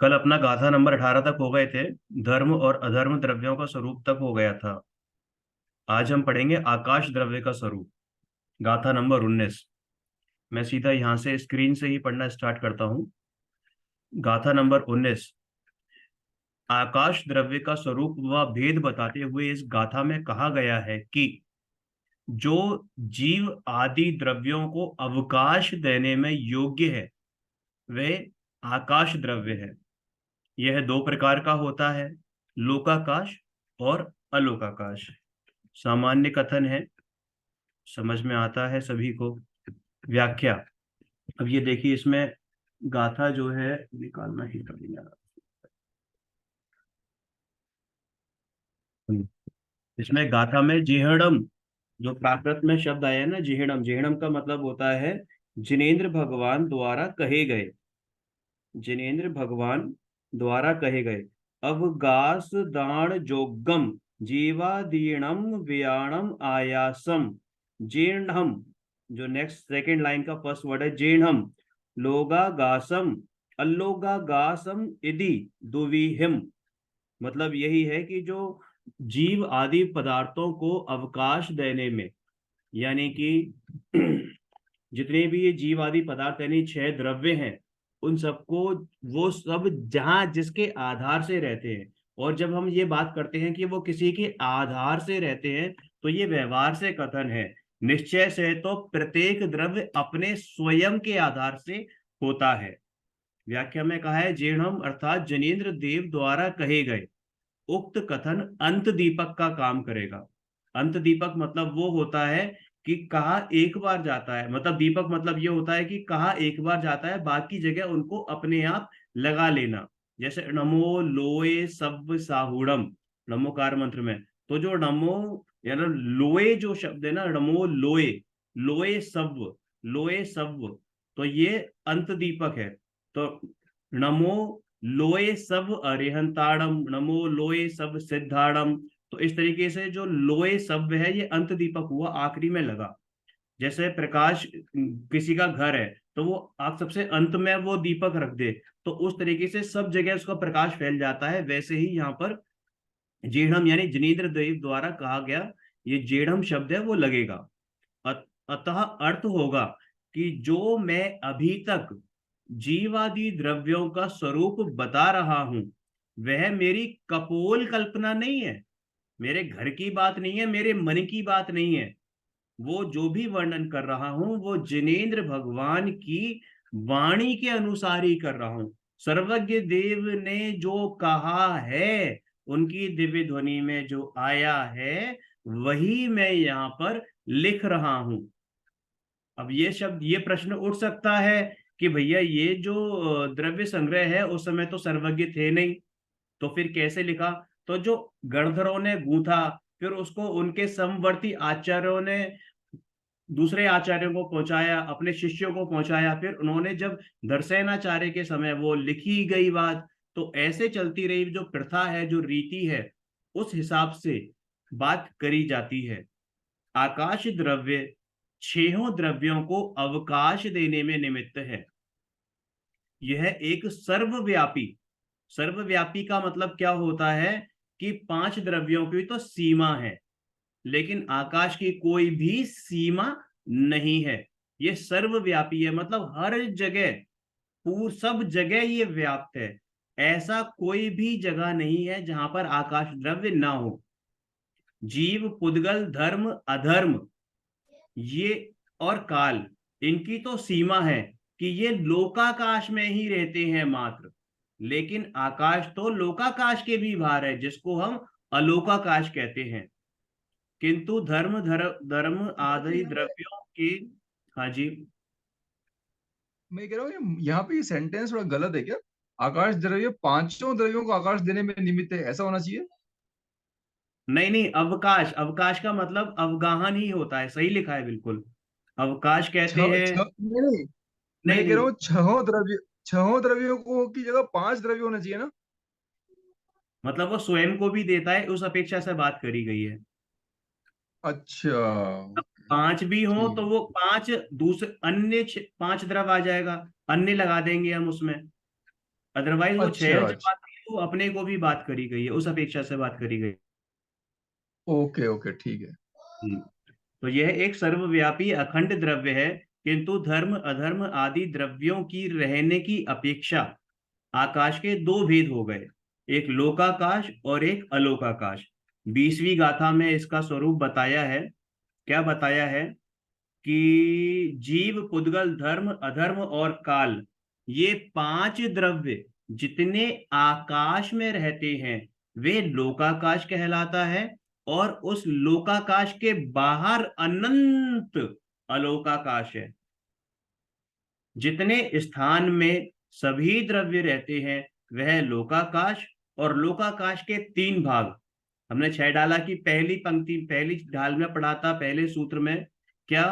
कल अपना गाथा नंबर 18 तक हो गए थे। धर्म और अधर्म द्रव्यों का स्वरूप तक हो गया था। आज हम पढ़ेंगे आकाश द्रव्य का स्वरूप, गाथा नंबर 19। मैं सीधा यहाँ से स्क्रीन से ही पढ़ना स्टार्ट करता हूँ। गाथा नंबर 19। आकाश द्रव्य का स्वरूप व भेद बताते हुए इस गाथा में कहा गया है कि जो जीव आदि द्रव्यों को अवकाश देने में योग्य है वे आकाश द्रव्य है। यह दो प्रकार का होता है, लोकाकाश और अलोकाकाश। सामान्य कथन है, समझ में आता है सभी को। व्याख्या। अब ये देखिए, इसमें गाथा जो है निकालना ही पड़ेगा। इसमें गाथा में जिहड़म, जो प्राकृत में शब्द आया है ना, जिहड़म, जिहड़म का मतलब होता है जिनेन्द्र भगवान द्वारा कहे गए। जिनेन्द्र भगवान द्वारा कहे गए। अवगास दान जोगम जीवादीणम व्याणम आयासम जीर्णम। जो नेक्स्ट सेकंड लाइन का फर्स्ट वर्ड है जीर्णम। लोगागासम अल्लोगागासम इति दुविहिम। मतलब यही है कि जो जीव आदि पदार्थों को अवकाश देने में, यानी कि जितने भी ये जीव आदि पदार्थ यानी छह द्रव्य हैं, उन सबको, वो सब जहां जिसके आधार से रहते हैं। और जब हम ये बात करते हैं कि वो किसी के आधार से रहते हैं, तो ये व्यवहार से कथन है। निश्चय से तो प्रत्येक द्रव्य अपने स्वयं के आधार से होता है। व्याख्या में कहा है जीर्णम अर्थात जनेन्द्र देव द्वारा कहे गए उक्त कथन अंत दीपक का काम करेगा। अंत दीपक मतलब वो होता है कि कहा एक बार जाता है, मतलब दीपक मतलब ये होता है कि कहा एक बार जाता है, बाकी जगह उनको अपने आप लगा लेना। जैसे नमो लोए सब साहुड़म, नमोकार मंत्र में। तो जो नमो यानी लोए जो शब्द है ना, नमो लोए, लोए सव्व, लोए सव्व, तो ये अंत दीपक है। तो नमो लोए सब अरिहंताड़म, नमो लोए सब सिद्धाड़म। तो इस तरीके से जो लोए शब्द है ये अंत दीपक हुआ, आखिरी में लगा। जैसे प्रकाश, किसी का घर है तो वो आप सबसे अंत में वो दीपक रख दे, तो उस तरीके से सब जगह उसका प्रकाश फैल जाता है। वैसे ही यहाँ पर जेठम यानी जनेन्द्र देव द्वारा कहा गया ये जेठम शब्द है वो लगेगा। अतः अर्थ होगा कि जो मैं अभी तक जीवादि द्रव्यों का स्वरूप बता रहा हूं वह मेरी कपोल कल्पना नहीं है, मेरे घर की बात नहीं है, मेरे मन की बात नहीं है। वो जो भी वर्णन कर रहा हूं वो जिनेन्द्र भगवान की वाणी के अनुसार ही कर रहा हूं। सर्वज्ञ देव ने जो कहा है, उनकी दिव्य ध्वनि में जो आया है, वही मैं यहाँ पर लिख रहा हूं। अब ये शब्द, ये प्रश्न उठ सकता है कि भैया ये जो द्रव्य संग्रह है उस समय तो सर्वज्ञ थे नहीं, तो फिर कैसे लिखा? तो जो गणधरों ने गूंथा, फिर उसको उनके समवर्ती आचार्यों ने दूसरे आचार्यों को पहुंचाया, अपने शिष्यों को पहुंचाया, फिर उन्होंने जब दर्शनाचार्य के समय वो लिखी गई बात, तो ऐसे चलती रही जो प्रथा है, जो रीति है, उस हिसाब से बात करी जाती है। आकाश द्रव्य छहों द्रव्यों को अवकाश देने में निमित्त है। यह एक सर्वव्यापी, सर्वव्यापी का मतलब क्या होता है कि पांच द्रव्यों की तो सीमा है, लेकिन आकाश की कोई भी सीमा नहीं है। ये सर्वव्यापी है, मतलब हर जगह, पूर सब जगह ये व्याप्त है। ऐसा कोई भी जगह नहीं है जहां पर आकाश द्रव्य ना हो। जीव पुद्गल धर्म अधर्म ये और काल, इनकी तो सीमा है कि ये लोकाकाश में ही रहते हैं मात्र। लेकिन आकाश तो लोकाकाश के भी बाहर है, जिसको हम अलोकाकाश कहते हैं। किंतु धर्म धर्म आदि द्रव्यों के। हाँ जी। मैं कह रहा हूँ यहाँ पे ये सेंटेंस थोड़ा गलत है क्या? आकाश द्रव्य पांचों द्रव्यों को आकाश देने में निमित्त है, ऐसा होना चाहिए। नहीं नहीं, अवकाश, अवकाश का मतलब अवगाहन ही होता है, सही लिखा है बिल्कुल। अवकाश कहते छह हैं। छह नहीं नहीं, नहीं मैं कह रहा नहीं, हूँ छहों द्रव्यों को की जगह पांच द्रव्य होना चाहिए ना। मतलब वो स्वयं को भी देता है, उस अपेक्षा से बात करी गई है। अच्छा। अब पांच भी हो तो ठीक। वो पांच दूसरे अन्य पांच द्रव आ जाएगा, अन्य लगा देंगे हम उसमें। अदरवाइज वो अच्छा छह जो अच्छा। बात की वो अपने को भी बात करी गई है, उस अपेक्षा से बात करी गई। ओके ओके ठीक है। हम्म। तो यह एक सर्वव्यापी अखंड द्रव्य है, किंतु धर्म अधर्म आदि द्रव्यों की रहने की अपेक्षा आकाश के दो भेद हो गए, एक लोकाकाश और एक अलोकाकाश। 20वीं गाथा में इसका स्वरूप बताया है। क्या बताया है कि जीव पुद्गल धर्म अधर्म और काल, ये पांच द्रव्य जितने आकाश में रहते हैं वे लोकाकाश कहलाता है, और उस लोकाकाश के बाहर अनंत अलोकाकाश है। जितने स्थान में सभी द्रव्य रहते हैं वह लोकाकाश, और लोकाकाश के तीन भाग हमने छह डाला की पहली पंक्ति पहली ढाल में पढ़ा था, पहले सूत्र में क्या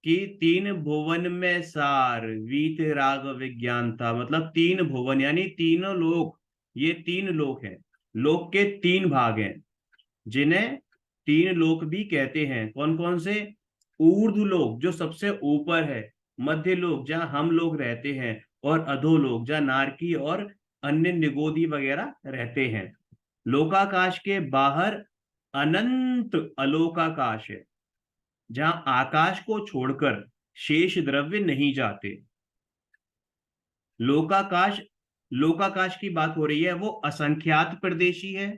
कि तीन भुवन में सार वीत राग विज्ञान था, मतलब तीन भुवन यानी तीनों लोक, ये तीन लोक हैं। लोक के तीन भाग हैं जिन्हें तीन लोक भी कहते हैं। कौन कौन से? ऊर्ध्व लोक जो सबसे ऊपर है, मध्य लोक जहाँ हम लोग रहते हैं, और अधोलोक जहाँ नारकी और अन्य निगोदी वगैरह रहते हैं। लोकाकाश के बाहर अनंत अलोकाकाश है, जहां आकाश को छोड़कर शेष द्रव्य नहीं जाते। लोकाकाश, लोकाकाश की बात हो रही है, वो असंख्यात प्रदेशी है।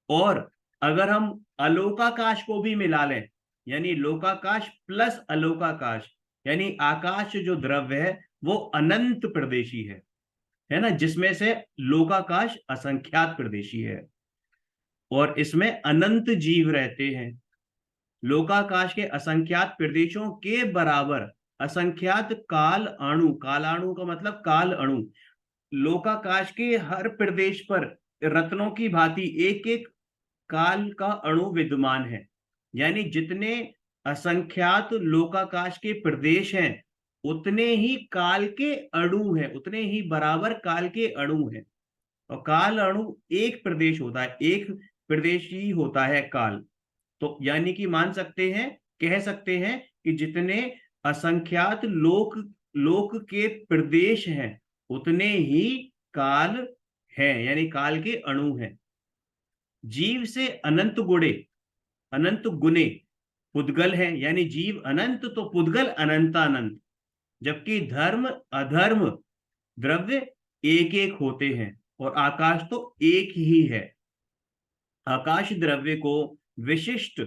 और अगर हम अलोकाकाश को भी मिला लें, यानी लोकाकाश प्लस अलोकाकाश, यानी आकाश जो द्रव्य है वो अनंत प्रदेशी है ना, जिसमें से लोकाकाश असंख्यात प्रदेशी है और इसमें अनंत जीव रहते हैं। लोकाकाश के असंख्यात प्रदेशों के बराबर असंख्यात काल अणु, कालाणु का मतलब काल अणु, लोकाकाश के हर प्रदेश पर रत्नों की भांति एक एक काल का अणु विद्यमान है। यानी जितने असंख्यात लोकाकाश के प्रदेश हैं उतने ही काल के अणु हैं, उतने ही बराबर काल के अणु हैं। और काल अणु एक प्रदेश होता है, एक प्रदेश ही होता है काल। तो यानी कि मान सकते हैं, कह सकते हैं कि जितने असंख्यात लोक लोक के प्रदेश हैं उतने ही काल हैं, यानी काल के अणु हैं। जीव से अनंत गुणे, अनंत गुणे पुद्गल है, यानी जीव अनंत तो पुद्गल अनंतानंत। जबकि धर्म अधर्म द्रव्य एक एक होते हैं और आकाश तो एक ही है। आकाश द्रव्य को विशिष्ट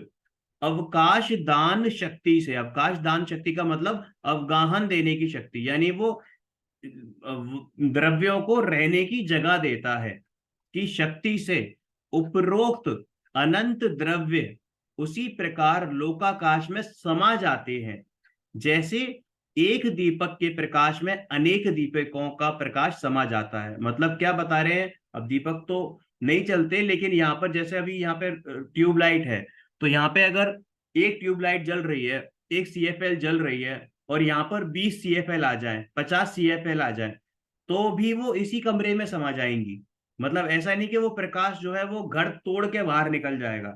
अवकाश दान शक्ति से, अवकाश दान शक्ति का मतलब अवगाहन देने की शक्ति, यानी वो द्रव्यों को रहने की जगह देता है कि शक्ति से उपरोक्त अनंत द्रव्य उसी प्रकार लोकाकाश में समा जाते हैं, जैसे एक दीपक के प्रकाश में अनेक दीपकों का प्रकाश समा जाता है। मतलब क्या बता रहे हैं, अब दीपक तो नहीं चलते, लेकिन यहाँ पर जैसे अभी यहाँ पे ट्यूबलाइट है, तो यहाँ पे अगर एक ट्यूबलाइट जल रही है, एक CFL जल रही है, और यहाँ पर 20 CFL आ जाए, 50 CFL आ जाए, तो भी वो इसी कमरे में समा जाएंगी। मतलब ऐसा नहीं कि वो प्रकाश जो है वो घर तोड़ के बाहर निकल जाएगा,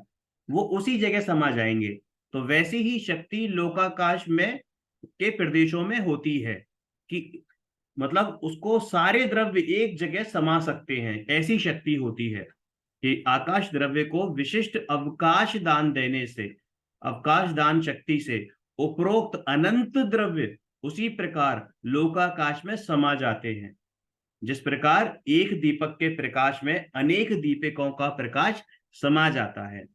वो उसी जगह समा जाएंगे। तो वैसी ही शक्ति लोकाकाश में के प्रदेशों में होती है कि मतलब उसको सारे द्रव्य एक जगह समा सकते हैं, ऐसी शक्ति होती है कि आकाश द्रव्य को विशिष्ट अवकाश दान देने से, अवकाश दान शक्ति से उपरोक्त अनंत द्रव्य उसी प्रकार लोकाकाश में समा जाते हैं, जिस प्रकार एक दीपक के प्रकाश में अनेक दीपकों का प्रकाश समा जाता है।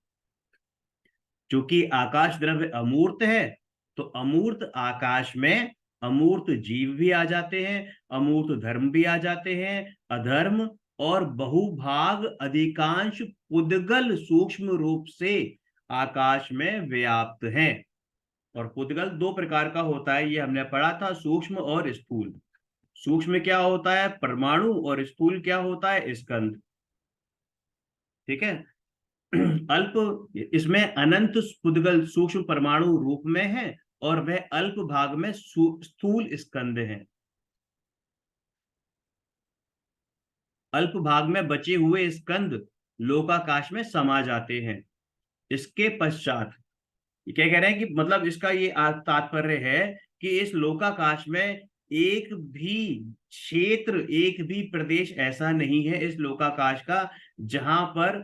चूंकि आकाश द्रव्य अमूर्त है, तो अमूर्त आकाश में अमूर्त जीव भी आ जाते हैं, अमूर्त धर्म भी आ जाते हैं, अधर्म और बहुभाग अधिकांश पुद्गल सूक्ष्म रूप से आकाश में व्याप्त हैं। और पुद्गल दो प्रकार का होता है, ये हमने पढ़ा था, सूक्ष्म और स्थूल। सूक्ष्म क्या होता है? परमाणु। और स्थूल क्या होता है? स्कंद। ठीक है। अल्प, इसमें अनंत पुद्गल सूक्ष्म परमाणु रूप में है और वह अल्प भाग में स्थूल स्कंद है। अल्प भाग में बचे हुए स्कंद लोकाकाश में समा जाते हैं। इसके पश्चात ये क्या कह रहे हैं कि मतलब इसका ये तात्पर्य है कि इस लोकाकाश में एक भी क्षेत्र, एक भी प्रदेश ऐसा नहीं है इस लोकाकाश का जहां पर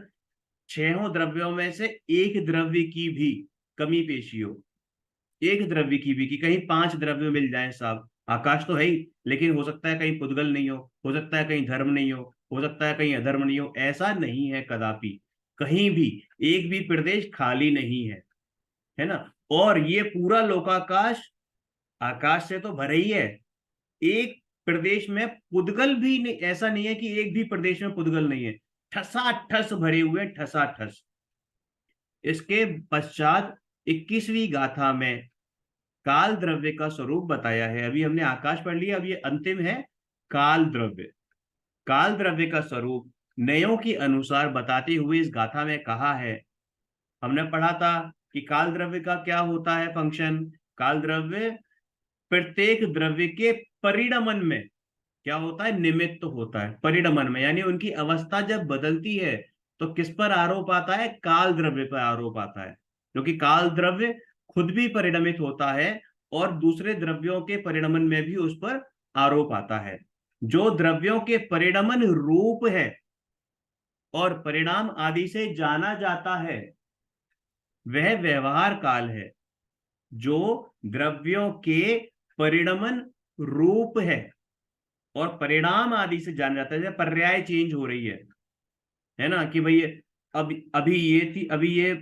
छहों द्रव्यों में से एक द्रव्य की भी कमी पेशी हो। एक द्रव्य की भी, कि कहीं पांच द्रव्य मिल जाएं साहब, आकाश तो है ही, लेकिन हो सकता है कहीं पुद्गल नहीं हो सकता है कहीं धर्म नहीं हो सकता है कहीं अधर्म नहीं हो, ऐसा नहीं है कदापि। कहीं भी एक भी प्रदेश खाली नहीं है ना। और ये पूरा लोकाकाश आकाश से तो भरा ही है। एक प्रदेश में पुद्गल भी नहीं, ऐसा नहीं है कि एक भी प्रदेश में पुद्गल नहीं है, ठसाठस भरे हुए ठसाठस। इसके पश्चात 21वीं गाथा में काल द्रव्य का स्वरूप बताया है। अभी हमने आकाश पढ़ लिया, अब ये अंतिम है काल द्रव्य। काल द्रव्य का स्वरूप नयों के अनुसार बताते हुए इस गाथा में कहा है। हमने पढ़ा था कि काल द्रव्य का क्या होता है फंक्शन। काल द्रव्य प्रत्येक द्रव्य के परिणमन में क्या होता है, निमित्त होता है परिणमन में, यानी उनकी अवस्था जब बदलती है तो किस पर आरोप आता है, काल द्रव्य पर आरोप आता है। क्योंकि काल द्रव्य खुद भी परिणमित होता है और दूसरे द्रव्यों के परिणमन में भी उस पर आरोप आता है। जो द्रव्यों के परिणमन रूप है और परिणाम आदि से जाना जाता है वह व्यवहार काल है। जो द्रव्यों के परिणमन रूप और परिणाम आदि से जाना जाता है, जैसे पर्याय चेंज हो रही है ना, कि भाई अब अभी ये थी, अभी ये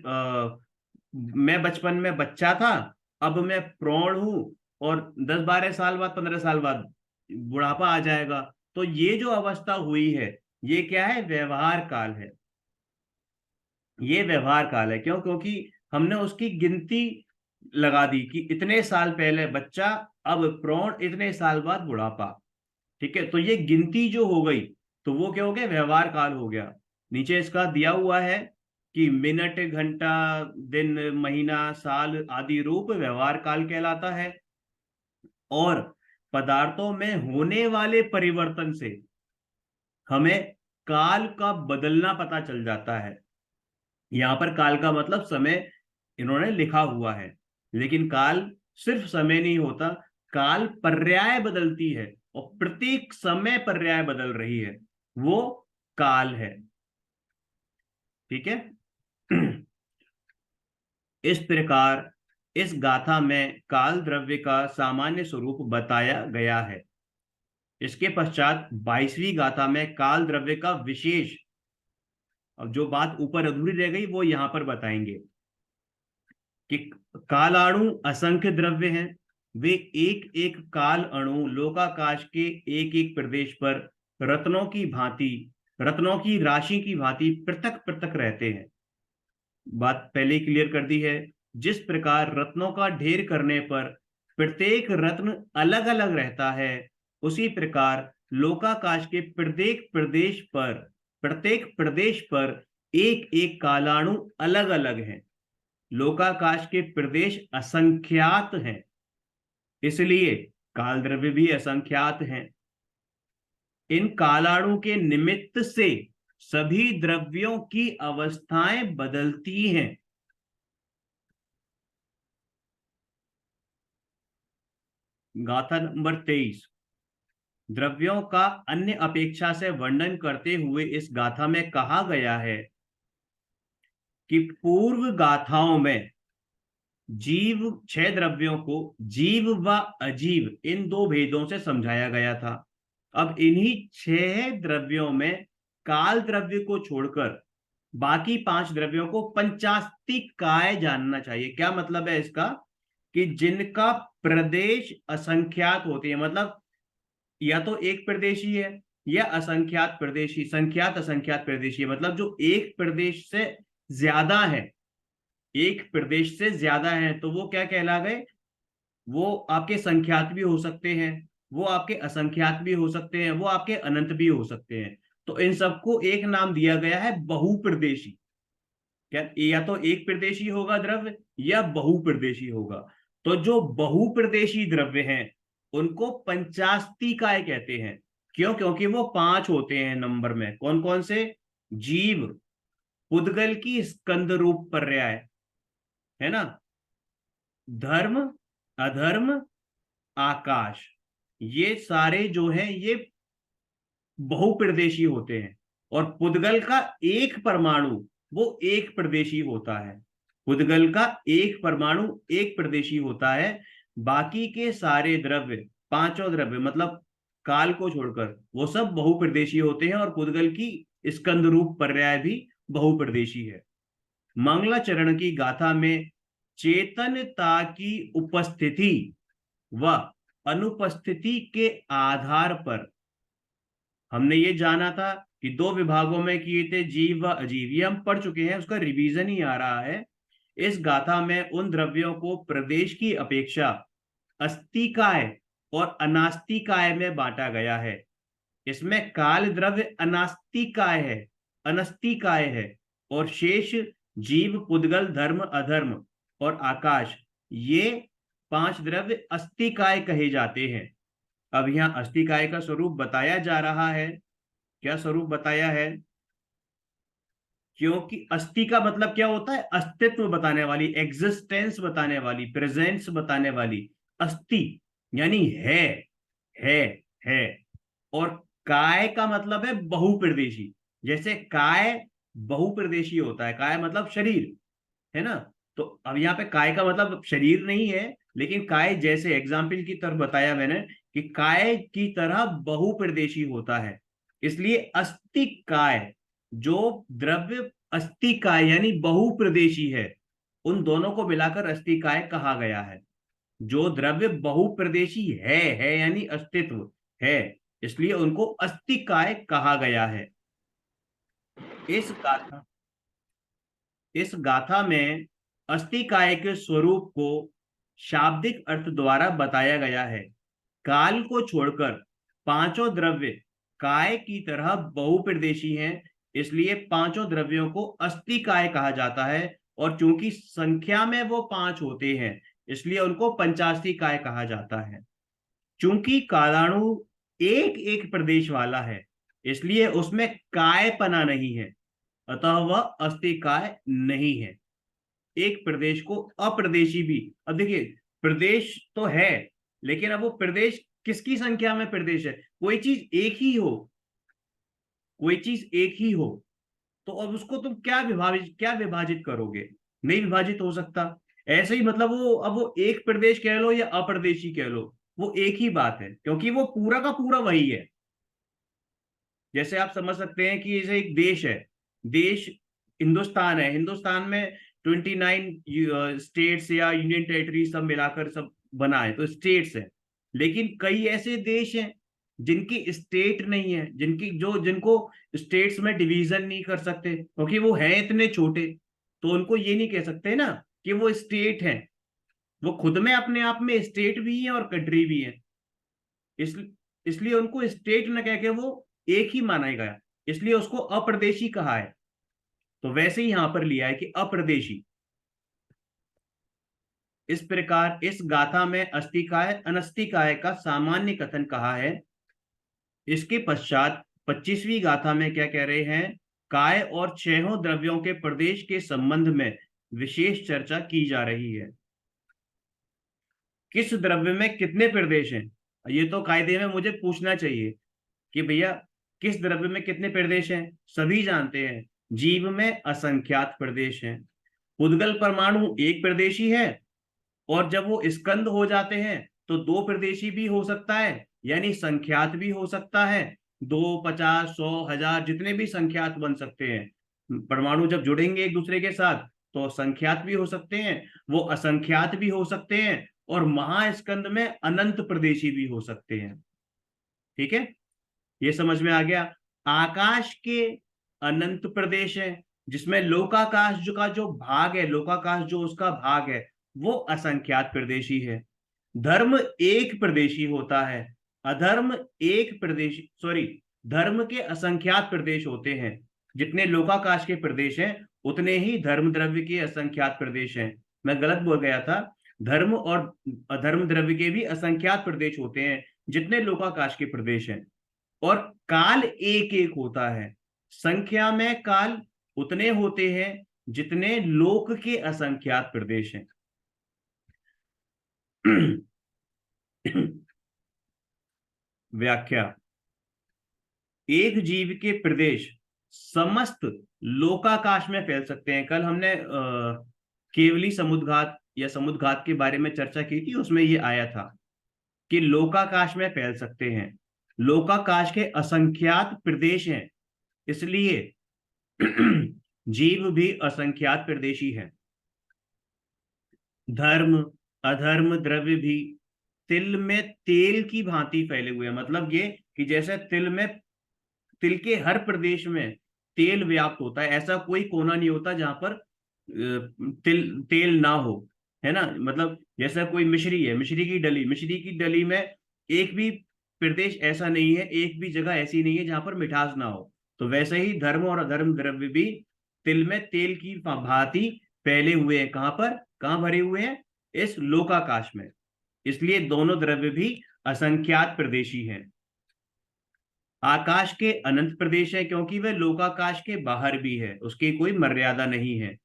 मैं बचपन में बच्चा था, अब मैं प्रौढ़ हूं, और 10-12 साल बाद 15 साल बाद बुढ़ापा आ जाएगा। तो ये जो अवस्था हुई है ये क्या है, व्यवहार काल है। ये व्यवहार काल है क्यों, क्योंकि हमने उसकी गिनती लगा दी कि इतने साल पहले बच्चा, अब प्रौढ़, इतने साल बाद बुढ़ापा। ठीक है, तो ये गिनती जो हो गई तो वो क्या हो गया, व्यवहार काल हो गया। नीचे इसका दिया हुआ है कि मिनट, घंटा, दिन, महीना, साल आदि रूप व्यवहार काल कहलाता है। और पदार्थों में होने वाले परिवर्तन से हमें काल का बदलना पता चल जाता है। यहां पर काल का मतलब समय इन्होंने लिखा हुआ है, लेकिन काल सिर्फ समय नहीं होता, काल पर्याय बदलती है और प्रत्येक समय पर्याय बदल रही है, वो काल है। ठीक है। इस प्रकार इस गाथा में काल द्रव्य का सामान्य स्वरूप बताया गया है। इसके पश्चात 22वीं गाथा में काल द्रव्य का विशेष, अब जो बात ऊपर अधूरी रह गई वो यहां पर बताएंगे कि कालाणु असंख्य द्रव्य हैं। वे एक एक काल अणु लोकाकाश के एक एक प्रदेश पर रत्नों की भांति, रत्नों की राशि की भांति पृथक पृथक रहते हैं। बात पहले ही क्लियर कर दी है। जिस प्रकार रत्नों का ढेर करने पर प्रत्येक रत्न अलग अलग रहता है, उसी प्रकार लोकाकाश के प्रत्येक प्रदेश पर एक एक कालाणु अलग अलग है। लोकाकाश के प्रदेश असंख्यात हैं, इसलिए काल द्रव्य भी असंख्यात हैं। इन कालाणु के निमित्त से सभी द्रव्यों की अवस्थाएं बदलती हैं। गाथा नंबर 23। द्रव्यों का अन्य अपेक्षा से वर्णन करते हुए इस गाथा में कहा गया है कि पूर्व गाथाओं में जीव, 6 द्रव्यों को जीव व अजीव इन दो भेदों से समझाया गया था। अब इन्हीं 6 द्रव्यों में काल द्रव्य को छोड़कर बाकी 5 द्रव्यों को पंचास्तिकाय जानना चाहिए। क्या मतलब है इसका, कि जिनका प्रदेश असंख्यात होते हैं, मतलब या तो एक प्रदेशी है या असंख्यात प्रदेशी, संख्यात असंख्यात प्रदेशी, मतलब जो एक प्रदेश से ज्यादा है, एक प्रदेश से ज्यादा है तो वो क्या कहला गए, वो आपके संख्यात भी हो सकते हैं, वो आपके असंख्यात भी हो सकते हैं, वो आपके अनंत भी हो सकते हैं। तो इन सबको एक नाम दिया गया है बहुप्रदेशी। क्या, या तो एक प्रदेशी होगा द्रव्य या बहुप्रदेशी होगा। तो जो बहुप्रदेशी द्रव्य हैं उनको पंचास्तिकाय कहते हैं। क्यों, क्योंकि वो 5 होते हैं नंबर में। कौन कौन से, जीव, पुद्गल की स्कंद रूप पर्याय, है ना, धर्म, अधर्म, आकाश, ये सारे जो हैं ये बहुप्रदेशी होते हैं। और पुद्गल का एक परमाणु वो एक प्रदेशी होता है। पुद्गल का एक परमाणु एक प्रदेशी होता है। बाकी के सारे द्रव्य, पांचों द्रव्य मतलब काल को छोड़कर, वो सब बहुप्रदेशी होते हैं। और पुद्गल की स्कंद रूप पर्याय भी बहुप्रदेशी है। मंगलाचरण की गाथा में चेतनता की उपस्थिति व अनुपस्थिति के आधार पर हमने ये जाना था कि दो विभागों में किए थे, जीव व अजीव, ये हम पढ़ चुके हैं, उसका रिवीजन ही आ रहा है। इस गाथा में उन द्रव्यों को प्रदेश की अपेक्षा अस्तिकाय और अनास्तिकाय में बांटा गया है। इसमें काल द्रव्य अनास्तिकाय है, अनस्तिकाय है। और शेष जीव, पुद्गल, धर्म, अधर्म और आकाश, ये पांच द्रव्य अस्तिकाय कहे जाते हैं। अब यहाँ अस्तिकाय का स्वरूप बताया जा रहा है। क्या स्वरूप बताया है? क्योंकि अस्थि का मतलब क्या होता है? अस्तित्व बताने वाली, एग्जिस्टेंस बताने वाली, प्रेजेंस बताने वाली। अस्थि यानी है है। और काय का मतलब है बहुप्रदेशी। जैसे काय बहुप्रदेशी होता है, काय मतलब शरीर, है ना। तो अब यहाँ पे काय का मतलब शरीर नहीं है, लेकिन काय जैसे एग्जाम्पल की तरफ बताया मैंने कि काय की तरह बहुप्रदेशी होता है। इसलिए अस्तिकाय, जो द्रव्य अस्तिकाय यानी बहुप्रदेशी है, उन दोनों को मिलाकर अस्तिकाय कहा गया है। जो द्रव्य बहुप्रदेशी है यानी अस्तित्व है, इसलिए उनको अस्तिकाय कहा गया है। इस गाथा इस गाथा में अस्तिकाय के स्वरूप को शाब्दिक अर्थ द्वारा बताया गया है। काल को छोड़कर पांचों द्रव्य काय की तरह बहुप्रदेशी हैं, इसलिए पांचों द्रव्यों को अस्तिकाय कहा जाता है। और चूंकि संख्या में वो पांच होते हैं, इसलिए उनको पंचास्तिकाय कहा जाता है। चूंकि कालाणु एक एक प्रदेश वाला है, इसलिए उसमें कायपना नहीं है, अतः वह अस्तिकाय नहीं है। एक प्रदेश को अप्रदेशी भी, अब देखिए, प्रदेश तो है, लेकिन अब वो प्रदेश किसकी संख्या में प्रदेश है? कोई चीज एक ही हो, कोई चीज एक ही हो, तो अब उसको तुम क्या विभाजित करोगे? नहीं विभाजित हो सकता। ऐसे ही मतलब वो, अब वो एक प्रदेश कह लो या अप्रदेशी कह लो, वो एक ही बात है, क्योंकि वो पूरा का पूरा वही है। जैसे आप समझ सकते हैं कि जैसे एक देश है, देश हिंदुस्तान है, हिंदुस्तान में 29 स्टेट्स या यूनियन टेरिटरी सब मिलाकर सब बना है, तो स्टेट्स है। लेकिन कई ऐसे देश हैं जिनकी स्टेट नहीं है, जिनको स्टेट्स में डिवीजन नहीं कर सकते, क्योंकि वो हैं इतने छोटे। तो उनको ये नहीं कह सकते ना कि वो स्टेट है। वो खुद में अपने आप में स्टेट भी है और कंट्री भी है। इस इसलिए उनको स्टेट न कह के वो एक ही माना गया, इसलिए उसको अप्रदेशी कहा है। तो वैसे ही यहां पर लिया है कि अप्रदेशी। इस प्रकार इस गाथा में अस्तिकाय अनस्तिकाय का सामान्य कथन कहा है। इसके पश्चात 25वीं गाथा में क्या कह रहे हैं? काय और छहों द्रव्यों के प्रदेश के संबंध में विशेष चर्चा की जा रही है। किस द्रव्य में कितने प्रदेश हैं, ये तो कायदे में मुझे पूछना चाहिए कि भैया किस द्रव्य में कितने प्रदेश हैं। सभी जानते हैं, जीव में असंख्यात प्रदेश हैं। पुद्गल परमाणु एक प्रदेशी है, और जब वो स्कंद हो जाते हैं तो दो प्रदेशी भी हो सकता है, यानी संख्यात भी हो सकता है। 2, 50, 100, 1000 जितने भी संख्यात बन सकते हैं। परमाणु जब जुड़ेंगे एक दूसरे के साथ तो संख्यात भी हो सकते हैं, वो असंख्यात भी हो सकते हैं, और महास्कंद में अनंत प्रदेशी भी हो सकते हैं। ठीक है, ये समझ में आ गया। आकाश के अनंत प्रदेश है, जिसमें लोकाकाश जो का जो भाग है, लोकाकाश जो उसका भाग है, वो असंख्यात प्रदेशी है। धर्म एक प्रदेशी होता है, अधर्म एक प्रदेशी, सॉरी, धर्म के असंख्यात प्रदेश होते हैं। जितने लोकाकाश के प्रदेश हैं, उतने ही धर्म द्रव्य के असंख्यात प्रदेश हैं। मैं गलत बोल गया था। धर्म और अधर्म द्रव्य के भी असंख्यात प्रदेश होते हैं, जितने लोकाकाश के प्रदेश हैं। और काल एक एक होता है, संख्या में काल उतने होते हैं जितने लोक के असंख्यात प्रदेश हैं। व्याख्या। एक जीव के प्रदेश समस्त लोकाकाश में फैल सकते हैं। कल हमने केवली समुद्घात या समुद्घात के बारे में चर्चा की थी, उसमें ये आया था कि लोकाकाश में फैल सकते हैं। लोकाकाश के असंख्यात प्रदेश हैं, इसलिए जीव भी असंख्यात प्रदेशी है। धर्म अधर्म द्रव्य भी तिल में तेल की भांति फैले हुए हैं। मतलब ये कि जैसे तिल के हर प्रदेश में तेल व्याप्त होता है, ऐसा कोई कोना नहीं होता जहां पर तिल तेल ना हो, है ना। मतलब जैसा कोई मिश्री है, मिश्री की डली में एक भी प्रदेश ऐसा नहीं है, एक भी जगह ऐसी नहीं है जहां पर मिठास ना हो। तो वैसे ही धर्म और अधर्म द्रव्य भी तिल में तेल की भांति फैले हुए हैं। कहां पर, कहां भरे हुए हैं? इस लोकाकाश में। इसलिए दोनों द्रव्य भी असंख्यात प्रदेशी हैं। आकाश के अनंत प्रदेश है, क्योंकि वह लोकाकाश के बाहर भी है, उसकी कोई मर्यादा नहीं है।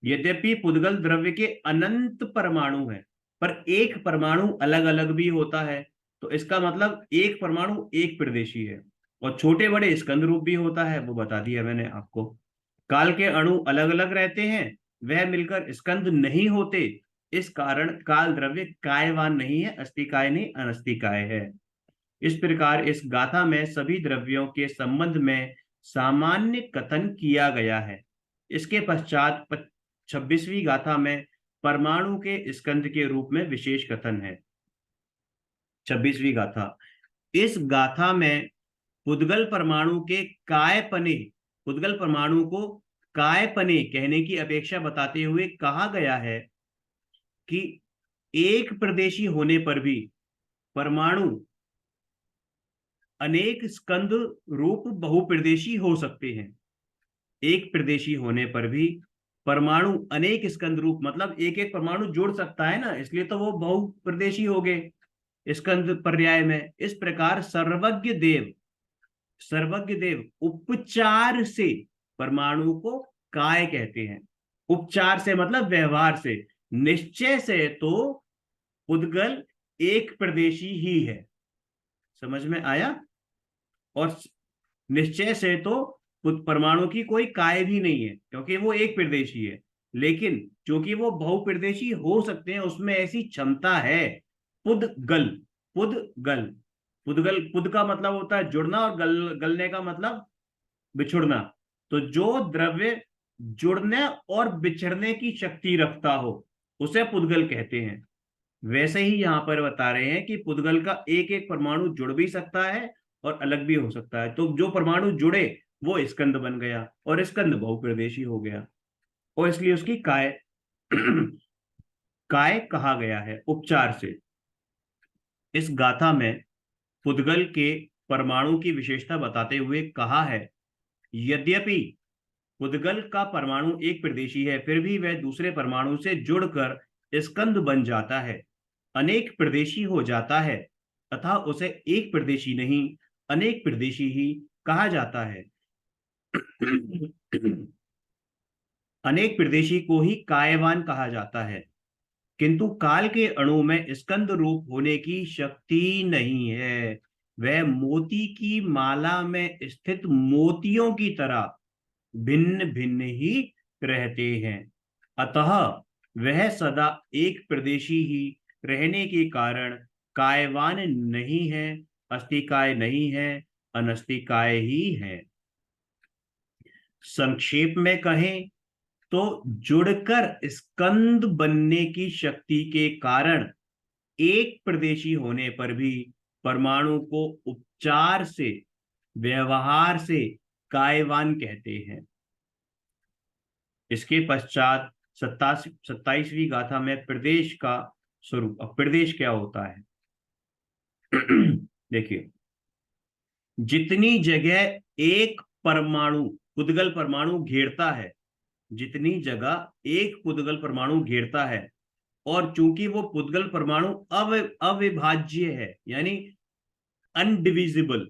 यद्यपि पुद्गल द्रव्य के अनंत परमाणु है, पर एक परमाणु अलग अलग भी होता है। तो इसका मतलब एक परमाणु एक प्रदेशी है। और छोटे बड़े स्कंद रूप भी होता है, वो बता दिया मैंने आपको। काल के अणु अलग अलग रहते हैं, वह मिलकर स्कंद नहीं होते। इस कारण काल द्रव्य कायवान नहीं है, अस्थिकाय नहीं अनस्तिकाय है। इस प्रकार इस गाथा में सभी द्रव्यों के संबंध में सामान्य कथन किया गया है। इसके पश्चात 26वीं गाथा में परमाणु के स्कंद के रूप में विशेष कथन है। 26वीं गाथा। इस गाथा में पुद्गल परमाणु के कायपने, पुद्गल परमाणु को कायपने कहने की अपेक्षा बताते हुए कहा गया है कि एक प्रदेशी होने पर भी परमाणु अनेक स्कंद रूप बहुप्रदेशी हो सकते हैं। एक प्रदेशी होने पर भी परमाणु अनेक स्कंद रूप, मतलब एक एक परमाणु जुड़ सकता है ना, इसलिए तो वो बहुप्रदेशी हो गए स्कंद पर्याय में। इस प्रकार सर्वज्ञ देव उपचार से परमाणु को काय कहते हैं। उपचार से मतलब व्यवहार से, निश्चय से तो पुद्गल एक प्रदेशी ही है। समझ में आया? और निश्चय से तो परमाणु की कोई काय भी नहीं है, क्योंकि वो एक प्रदेशी है। लेकिन क्योंकि वो बहुप्रदेशी हो सकते हैं, उसमें ऐसी क्षमता है। पुद्गल, पुद्गल, पुद्गल, पुद का मतलब होता है जुड़ना, और गलने का मतलब बिछुड़ना। तो जो द्रव्य जुड़ने और बिछड़ने की शक्ति रखता हो, उसे पुद्गल कहते हैं। वैसे ही यहां पर बता रहे हैं कि पुद्गल का एक एक परमाणु जुड़ भी सकता है और अलग भी हो सकता है। तो जो परमाणु जुड़े वो स्कंद बन गया, और स्कंद बहुप्रदेशी हो गया, और इसलिए उसकी काय काय कहा गया है उपचार से। इस गाथा में पुद्गल के परमाणु की विशेषता बताते हुए कहा है, यद्यपि पुद्गल का परमाणु एक प्रदेशी है, फिर भी वह दूसरे परमाणु से जुड़कर स्कंद बन जाता है, अनेक प्रदेशी हो जाता है, तथा उसे एक प्रदेशी नहीं अनेक प्रदेशी ही कहा जाता है। अनेक प्रदेशी को ही कायवान कहा जाता है, किंतु काल के अणु में स्कंद रूप होने की शक्ति नहीं है। वह मोती की माला में स्थित मोतियों की तरह भिन्न भिन्न ही रहते हैं। अतः वह सदा एक प्रदेशी ही रहने के कारण कायवान नहीं है, अस्तिकाय नहीं है, अनस्तिकाय ही है। संक्षेप में कहें तो जुड़कर स्कंद बनने की शक्ति के कारण एक प्रदेशी होने पर भी परमाणु को उपचार से, व्यवहार से कायवान कहते हैं। इसके पश्चात 27वीं गाथा में प्रदेश का स्वरूप। अब प्रदेश क्या होता है? देखिए, जितनी जगह एक परमाणु, पुद्गल परमाणु घेरता है, जितनी जगह एक पुद्गल परमाणु घेरता है, और चूंकि वो पुद्गल परमाणु अविभाज्य है, यानी अनडिविजिबल,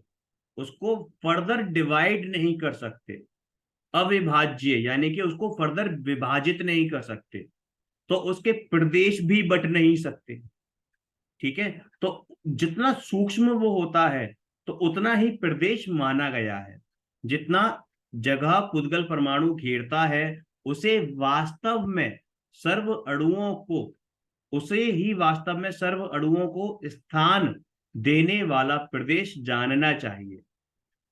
उसको फर्दर डिवाइड नहीं कर सकते। अविभाज्य यानी कि उसको फर्दर विभाजित नहीं कर सकते, तो उसके प्रदेश भी बट नहीं सकते। ठीक है, तो जितना सूक्ष्म वो होता है तो उतना ही प्रदेश माना गया है। जितना जगह पुद्गल परमाणु घेरता है, उसे वास्तव में सर्व अणुओं को उसे ही वास्तव में सर्व अणुओं को स्थान देने वाला प्रदेश जानना चाहिए।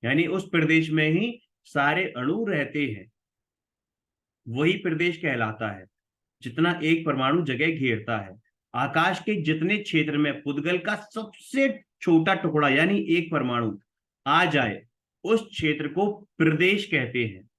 यानी उस प्रदेश में ही सारे अणु रहते हैं, वही प्रदेश कहलाता है जितना एक परमाणु जगह घेरता है। आकाश के जितने क्षेत्र में पुद्गल का सबसे छोटा टुकड़ा यानी एक परमाणु आ जाए, उस क्षेत्र को प्रदेश कहते हैं।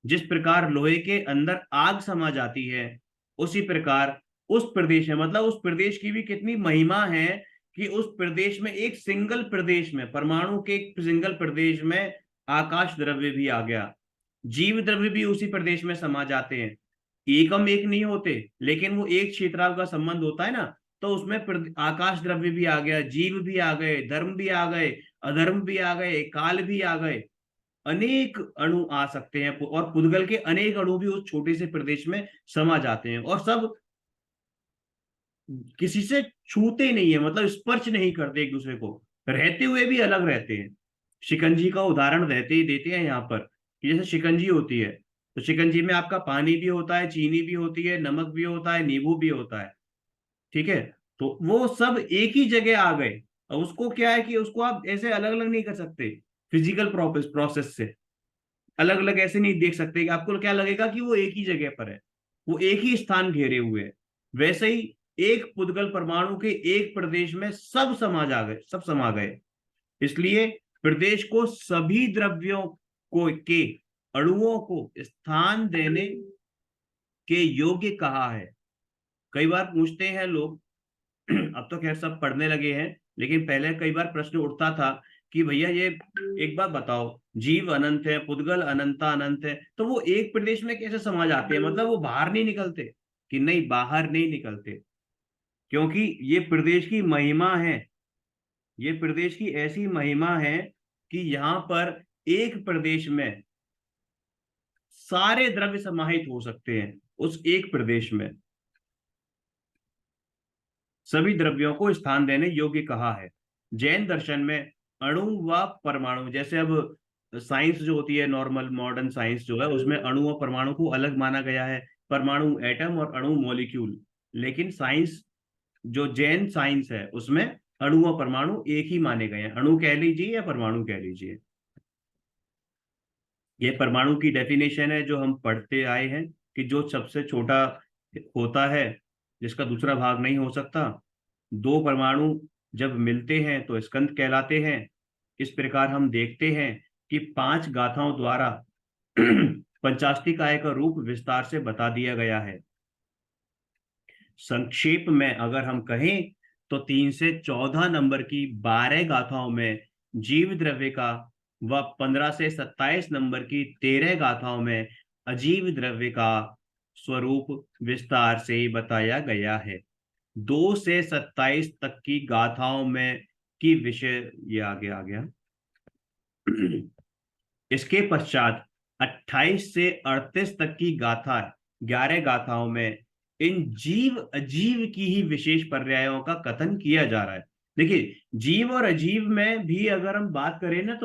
जिस प्रकार लोहे के अंदर आग समा जाती है, उसी प्रकार उस प्रदेश में, मतलब उस प्रदेश की भी कितनी महिमा है कि उस प्रदेश में, एक सिंगल प्रदेश में, परमाणु के एक सिंगल प्रदेश में आकाश द्रव्य भी आ गया, जीव द्रव्य भी उसी प्रदेश में समा जाते हैं। एकम एक नहीं होते, लेकिन वो एक क्षेत्राव का संबंध होता है ना, तो उसमें आकाश द्रव्य भी आ गया, जीव भी आ गए, धर्म भी आ गए, अधर्म भी आ गए, काल भी आ गए, अनेक अणु आ सकते हैं, और पुद्गल के अनेक अणु भी उस छोटे से प्रदेश में समा जाते हैं, और सब किसी से छूते नहीं है, मतलब स्पर्श नहीं करते एक दूसरे को, रहते हुए भी अलग रहते हैं। शिकंजी का उदाहरण रहते ही देते हैं यहाँ पर, कि जैसे शिकंजी होती है, तो शिकंजी में आपका पानी भी होता है, चीनी भी होती है, नमक भी होता है, नींबू भी होता है, ठीक है। तो वो सब एक ही जगह आ गए। अब उसको क्या है कि उसको आप ऐसे अलग अलग नहीं कर सकते, फिजिकल प्रोसेस से अलग अलग ऐसे नहीं देख सकते, कि आपको क्या लगेगा कि वो एक ही जगह पर है, वो एक ही स्थान घेरे हुए है। वैसे ही एक पुद्गल परमाणु के एक प्रदेश में सब समा गए। इसलिए प्रदेश को सभी द्रव्यों को के अणुओं को स्थान देने के योग्य कहा है। कई बार पूछते हैं लोग, अब तो खैर सब पढ़ने लगे हैं, लेकिन पहले कई बार प्रश्न उठता था कि भैया ये एक बात बताओ, जीव अनंत है, पुद्गल अनंता अनंत है, तो वो एक प्रदेश में कैसे समा जाते हैं, मतलब वो बाहर नहीं निकलते? कि नहीं, बाहर नहीं निकलते, क्योंकि ये प्रदेश की महिमा है। ये प्रदेश की ऐसी महिमा है कि यहाँ पर एक प्रदेश में सारे द्रव्य समाहित हो सकते हैं, उस एक प्रदेश में सभी द्रव्यों को स्थान देने योग्य कहा है। जैन दर्शन में अणु व परमाणु, जैसे अब साइंस जो होती है, नॉर्मल मॉडर्न साइंस जो है, उसमें अणु और परमाणु को अलग माना गया है, परमाणु एटम और अणु मॉलिक्यूल। लेकिन साइंस, जो जैन साइंस है, उसमें अणु और परमाणु एक ही माने गए हैं, अणु कह लीजिए या परमाणु कह लीजिए। ये परमाणु की डेफिनेशन है जो हम पढ़ते आए हैं, कि जो सबसे छोटा होता है, जिसका दूसरा भाग नहीं हो सकता। दो परमाणु जब मिलते हैं तो स्कंद कहलाते हैं। इस प्रकार हम देखते हैं कि पांच गाथाओं द्वारा पंचाष्टि काय का रूप विस्तार से बता दिया गया है। संक्षेप में अगर हम कहें तो 3 से 14 नंबर की 12 गाथाओं में जीव द्रव्य का, व 15 से 27 नंबर की 13 गाथाओं में अजीव द्रव्य का स्वरूप विस्तार से बताया गया है। 2 से 27 तक की गाथाओं में की विषय, ये आ गया। इसके पश्चात 28 से 38 तक की गाथा, 11 गाथाओं में इन जीव अजीव की ही विशेष पर्यायों का कथन किया जा रहा है। देखिए, जीव और अजीव में भी अगर हम बात करें ना,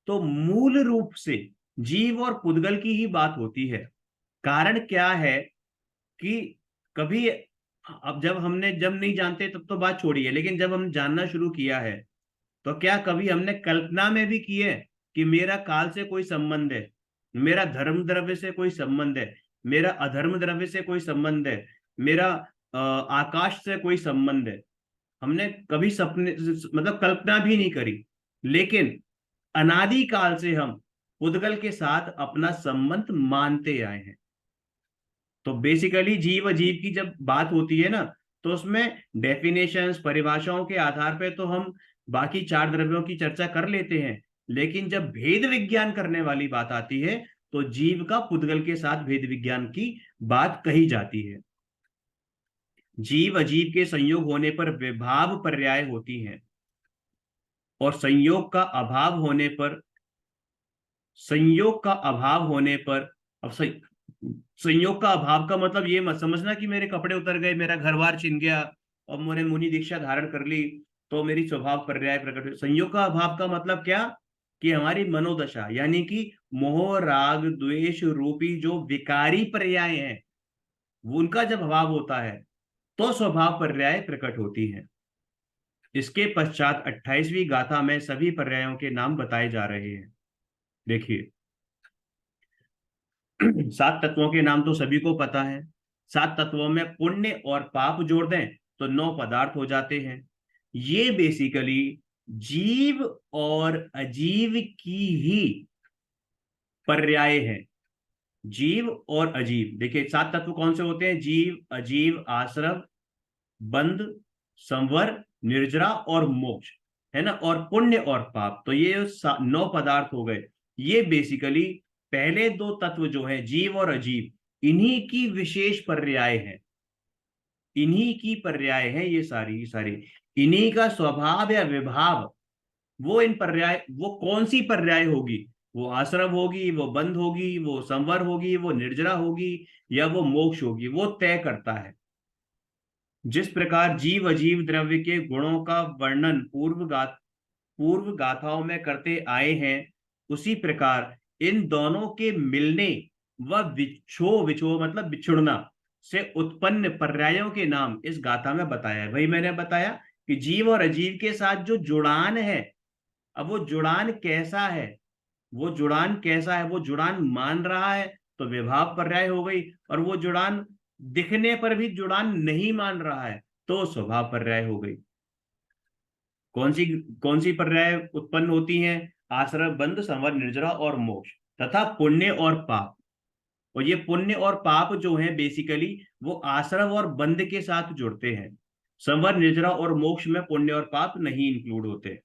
तो मूल रूप से जीव और पुद्गल की ही बात होती है। कारण क्या है कि कभी, अब जब नहीं जानते तब तो बात छोड़िए, लेकिन जब हम जानना शुरू किया है, तो क्या कभी हमने कल्पना में भी की है कि मेरा काल से कोई संबंध है, मेरा धर्म द्रव्य से कोई संबंध है, मेरा अधर्म द्रव्य से कोई संबंध है, मेरा आकाश से कोई संबंध है? हमने कभी सपने, मतलब कल्पना भी नहीं करी। लेकिन अनादि काल से हम पुद्गल के साथ अपना संबंध मानते आए हैं। तो बेसिकली जीव अजीव की जब बात होती है ना, तो उसमें डेफिनेशंस, परिभाषाओं के आधार पे तो हम बाकी चार द्रव्यों की चर्चा कर लेते हैं, लेकिन जब भेद विज्ञान करने वाली बात आती है, तो जीव का पुद्गल के साथ भेद विज्ञान की बात कही जाती है। जीव अजीव के संयोग होने पर विभाव पर्याय होती हैं, और संयोग का अभाव होने पर, अब संयोग का अभाव का मतलब ये मत समझना कि मेरे कपड़े उतर गए, मेरा घर बार छिन गया और मैंने मुनि दीक्षा धारण कर ली, तो मेरी स्वभाव पर्याय प्रकट हुई। संयोग का अभाव का मतलब क्या, कि हमारी मनोदशा, यानी कि मोह राग द्वेष रूपी जो विकारी पर्याय हैं, वो उनका जब अभाव होता है तो स्वभाव पर्याय प्रकट होती है। इसके पश्चात 28वीं गाथा में सभी पर्यायों के नाम बताए जा रहे हैं। देखिए, 7 तत्वों के नाम तो सभी को पता है। 7 तत्वों में पुण्य और पाप जोड़ दें तो 9 पदार्थ हो जाते हैं। ये बेसिकली जीव और अजीव की ही पर्याय है। जीव और अजीव, देखिए 7 तत्व कौन से होते हैं, जीव, अजीव, आश्रव, बंध, संवर, निर्जरा और मोक्ष, है ना, और पुण्य और पाप, तो ये 9 पदार्थ हो गए। ये बेसिकली पहले दो तत्व जो हैं, जीव और अजीव, इन्हीं की विशेष पर्याय है, इन्हीं की पर्याय है ये सारी सारी। इन्हीं का स्वभाव या विभाव, वो इन पर्याय, वो कौन सी पर्याय होगी, वो आश्रव होगी, वो बंध होगी, वो संवर होगी, वो निर्जरा होगी, या वो मोक्ष होगी, वो तय करता है। जिस प्रकार जीव अजीव द्रव्य के गुणों का वर्णन पूर्व गाथाओं में करते आए हैं, उसी प्रकार इन दोनों के मिलने व विच्छो विच्छो मतलब बिछुड़ना से उत्पन्न पर्यायों के नाम इस गाथा में बताया है। वही मैंने बताया कि जीव और अजीव के साथ जो जुड़ान है, अब वो जुड़ान कैसा है, वो जुड़ान कैसा है, वो जुड़ान मान रहा है तो विभाव पर्याय हो गई, और वो जुड़ान दिखने पर भी जुड़ान नहीं मान रहा है तो स्वभाव पर्याय हो गई। कौन सी कौन सी पर्याय उत्पन्न होती हैं, आश्रय, बंध, संवर, निर्जरा और मोक्ष, तथा पुण्य और पाप। और ये पुण्य और पाप जो है बेसिकली वो आश्रव और बंध के साथ जुड़ते हैं। संवर, निर्जरा और मोक्ष में पुण्य और पाप नहीं इंक्लूड होते।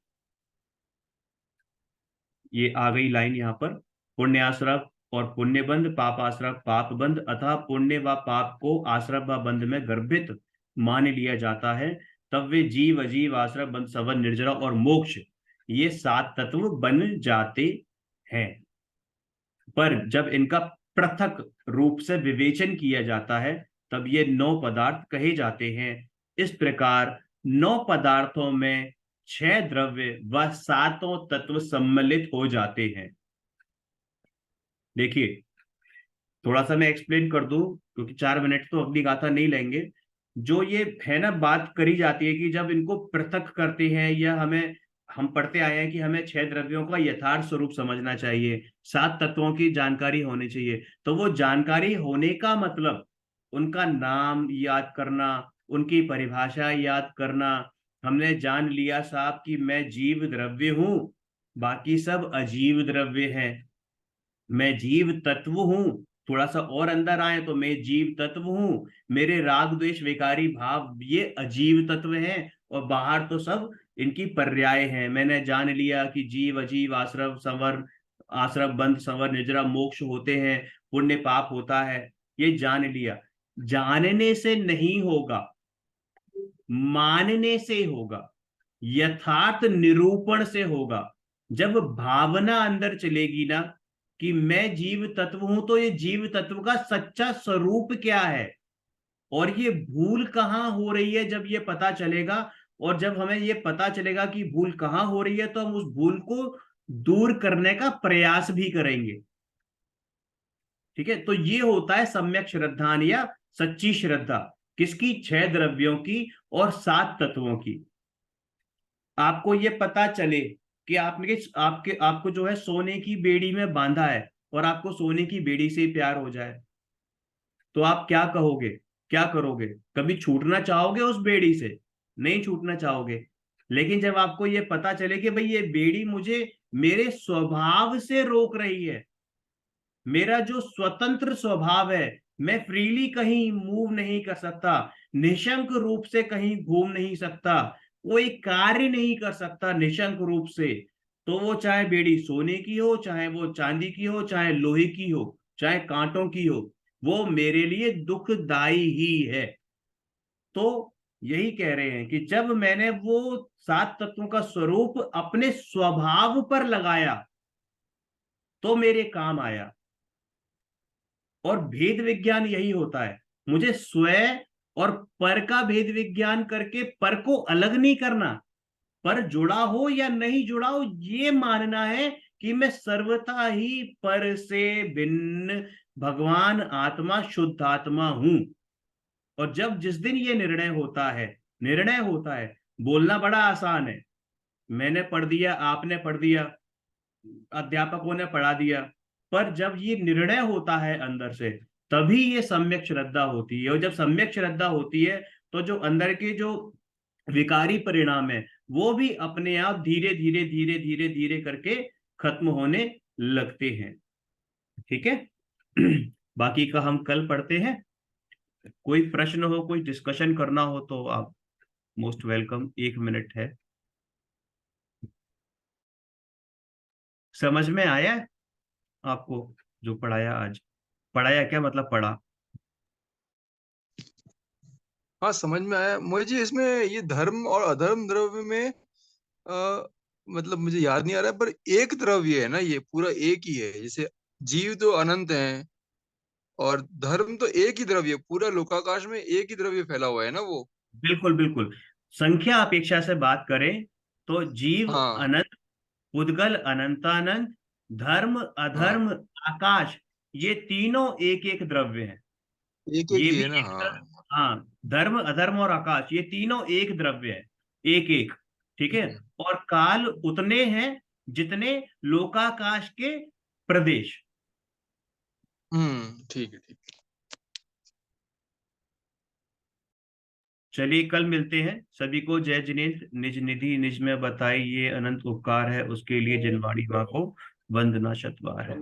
ये आ गई लाइन यहाँ पर, पुण्य आश्रव और पुण्य बंध, पाप आश्रव पाप बंध, अतः पुण्य व पाप को आश्रव व बंध में गर्भित मान लिया जाता है, तब वे जीव अजीव आश्रव बंध संवर निर्जरा और मोक्ष, ये 7 तत्व बन जाते हैं। पर जब इनका पृथक रूप से विवेचन किया जाता है तब ये 9 पदार्थ कहे जाते हैं। इस प्रकार 9 पदार्थों में 6 द्रव्य व 7 तत्व सम्मिलित हो जाते हैं। देखिए, थोड़ा सा मैं एक्सप्लेन कर दूं, क्योंकि 4 मिनट तो अगली गाथा नहीं लेंगे। जो ये है ना, बात करी जाती है कि जब इनको पृथक करते हैं, या हम पढ़ते आए हैं कि हमें 6 द्रव्यों का यथार्थ स्वरूप समझना चाहिए, 7 तत्वों की जानकारी होनी चाहिए, तो वो जानकारी होने का मतलब उनका नाम याद करना, उनकी परिभाषा याद करना। हमने जान लिया साहब कि मैं जीव द्रव्य हूं, बाकी सब अजीव द्रव्य हैं। मैं जीव तत्व हूं, थोड़ा सा और अंदर आए तो मैं जीव तत्व हूं। मेरे राग द्वेष विकारी भाव ये अजीव तत्व हैं, और बाहर तो सब इनकी पर्याय हैं। मैंने जान लिया कि जीव अजीव आश्रव संवर, आश्रव बंध संवर निर्जरा मोक्ष होते हैं, पुण्य पाप होता है, ये जान लिया। जानने से नहीं होगा, मानने से होगा, यथार्थ निरूपण से होगा। जब भावना अंदर चलेगी ना कि मैं जीव तत्व हूं, तो ये जीव तत्व का सच्चा स्वरूप क्या है, और ये भूल कहाँ हो रही है, जब ये पता चलेगा, और जब हमें ये पता चलेगा कि भूल कहाँ हो रही है, तो हम उस भूल को दूर करने का प्रयास भी करेंगे। ठीक है, तो ये होता है सम्यक श्रद्धान या सच्ची श्रद्धा। किसकी, 6 द्रव्यों की और 7 तत्वों की। आपको ये पता चले कि आपको जो है सोने की बेड़ी में बांधा है, और आपको सोने की बेड़ी से ही प्यार हो जाए, तो आप क्या कहोगे, क्या करोगे, कभी छूटना चाहोगे उस बेड़ी से, नहीं छूटना चाहोगे। लेकिन जब आपको ये पता चले कि भाई ये बेड़ी मुझे मेरे स्वभाव से रोक रही है, मेरा जो स्वतंत्र स्वभाव है, मैं फ्रीली कहीं मूव नहीं कर सकता, निशंक रूप से कहीं घूम नहीं सकता, कोई कार्य नहीं कर सकता निशंक रूप से, तो वो चाहे बेड़ी सोने की हो, चाहे वो चांदी की हो, चाहे लोहे की हो, चाहे कांटों की हो, वो मेरे लिए दुखदाई ही है। तो यही कह रहे हैं कि जब मैंने वो 7 तत्वों का स्वरूप अपने स्वभाव पर लगाया तो मेरे काम आया। और भेद विज्ञान यही होता है, मुझे स्वयं और पर का भेद विज्ञान करके पर को अलग नहीं करना, पर जुड़ा हो या नहीं जुड़ा हो, ये मानना है कि मैं सर्वथा ही पर से भिन्न भगवान आत्मा शुद्ध आत्मा हूं। और जब जिस दिन ये निर्णय होता है, बोलना बड़ा आसान है, मैंने पढ़ दिया, आपने पढ़ दिया, अध्यापकों ने पढ़ा दिया, पर जब ये निर्णय होता है अंदर से, तभी ये सम्यक श्रद्धा होती है। और जब सम्यक श्रद्धा होती है, तो जो अंदर के जो विकारी परिणाम है, वो भी अपने आप धीरे धीरे धीरे धीरे धीरे करके खत्म होने लगते हैं। ठीक है। बाकी का हम कल पढ़ते हैं। कोई प्रश्न हो, कोई डिस्कशन करना हो तो आप मोस्ट वेलकम, 1 मिनट है। समझ में आया है आपको जो पढ़ाया आज? पढ़ाया क्या मतलब पढ़ा? हाँ, समझ में आया मुझे। इसमें ये धर्म और अधर्म द्रव्य में मतलब मुझे याद नहीं आ रहा है, पर एक द्रव्य है ना, ये पूरा एक ही है। जैसे जीव तो अनंत हैं और धर्म तो एक ही द्रव्य, पूरा लोकाकाश में एक ही द्रव्य फैला हुआ है ना वो। बिल्कुल बिल्कुल। संख्या अपेक्षा से बात करें तो जीव हाँ अनंत, पुद्गल अनंतानंत, धर्म हाँ, अधर्म, आकाश, ये तीनों एक एक द्रव्य हैं। एक एक ये ही भी है ना। एक हाँ। हाँ, धर्म अधर्म और आकाश, ये तीनों एक द्रव्य है, एक एक। ठीक है। हम्म और काल उतने हैं जितने लोकाकाश के प्रदेश। ठीक है, ठीक। चलिए कल मिलते हैं। सभी को जय जिनेन्द्र। निज निधि निज में बताई, ये अनंत उपकार है, उसके लिए जिनवाणी माँ को वंदना शतबार है।